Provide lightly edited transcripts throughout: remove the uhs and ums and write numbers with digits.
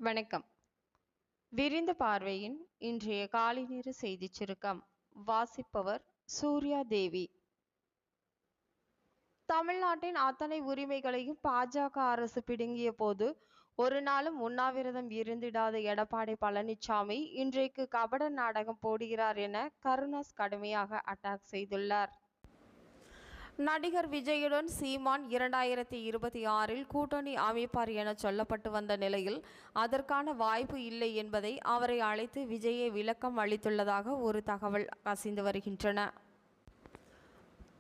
வணக்கம். விரிந்த பார்வையின் இன்றைய காலை நேர செய்திச் சுருக்கம் வாசிப்பவர் சூர்யா தேவி. தமிழ்நாட்டின் அத்தனை உரிமைகளையும் பாஜக அரசு பிடுங்கிய போது ஒரு நாளும் உண்ணாவிரதம் இருந்திடாத எடப்பாடி பழனிசாமி இன்றைக்கு கபட நாடகம் போடுகிறார் என கருணாஸ் கடுமையாக அட்டாக் செய்துள்ளார். நடிகர் விஜயுடன் சீமான் 2026 கூட்டணி அமைப்பார் என சொல்லப்பட்டு வந்த நிலையில் அதற்கான வாய்ப்பு இல்லை என்பதை அவரை அழைத்து விஜயை விளக்கம் அளித்துள்ளதாக ஒரு தகவல் கசிந்து வருகின்றன.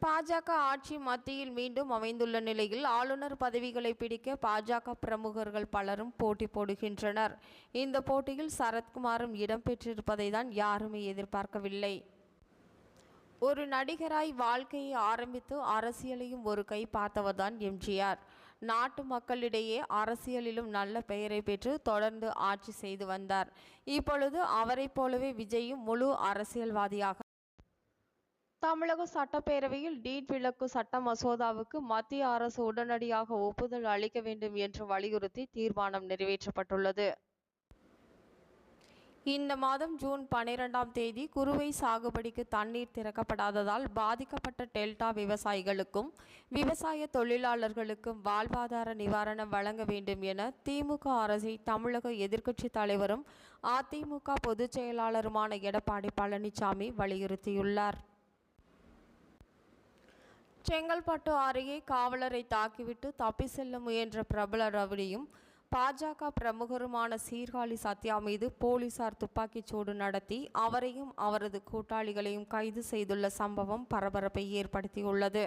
பாஜக ஆட்சி மத்தியில் மீண்டும் அமைந்துள்ள நிலையில் ஆளுநர் பதவிகளை பிடிக்க பாஜக பிரமுகர்கள் பலரும் போட்டி போடுகின்றனர். இந்த போட்டியில் சரத்குமாரும் இடம்பெற்றிருப்பதை தான் யாருமே எதிர்பார்க்கவில்லை. ஒரு நடிகராய் வாழ்க்கையை ஆரம்பித்து அரசியலையும் ஒரு கை பார்த்தவர்தான் எம்ஜிஆர். நாட்டு மக்களிடையே அரசியலிலும் நல்ல பெயரை பெற்று தொடர்ந்து ஆட்சி செய்து வந்தார். இப்பொழுது அவரைப் போலவே விஜயும் முழு அரசியல்வாதியாக தமிழக சட்டப்பேரவையில் நீட் விலக்கு சட்ட மசோதாவுக்கு மத்திய அரசு உடனடியாக ஒப்புதல் அளிக்க வேண்டும் என்று வலியுறுத்தி தீர்மானம் நிறைவேற்றப்பட்டுள்ளது. இந்த மாதம் ஜூன் 12ஆம் தேதி குறுவை சாகுபடிக்கு தண்ணீர் திறக்கப்படாததால் பாதிக்கப்பட்ட டெல்டா விவசாயிகளுக்கும் விவசாய தொழிலாளர்களுக்கும் வாழ்வாதார நிவாரணம் வழங்க வேண்டும் என திமுக அரசை தமிழக எதிர்க்கட்சித் தலைவரும் அதிமுக பொதுச் செயலாளருமான எடப்பாடி பழனிசாமி வலியுறுத்தியுள்ளார். செங்கல்பட்டு அருகே காவலரை தாக்கிவிட்டு தப்பி செல்ல முயன்ற பிரபல ரவுடியும் பாஜக பிரமுகருமான சீர்காழி சத்யா மீது போலீசார் துப்பாக்கிச் சூடு நடத்தி அவரையும் அவரது கூட்டாளிகளையும் கைது செய்துள்ள சம்பவம் பரபரப்பை ஏற்படுத்தியுள்ளது.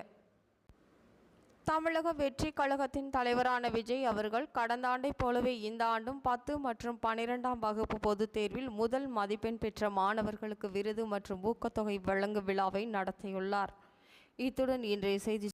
தமிழக வெற்றி கழகத்தின் தலைவரான விஜய் அவர்கள் கடந்த ஆண்டைப் போலவே இந்த ஆண்டும் 10 மற்றும் 12ஆம் வகுப்பு பொதுத் தேர்வில் முதல் மதிப்பெண் பெற்ற மாணவர்களுக்கு விருது மற்றும் ஊக்கத்தொகை வழங்கும் விழாவை நடத்தியுள்ளார். இத்துடன் இன்றைய செய்தி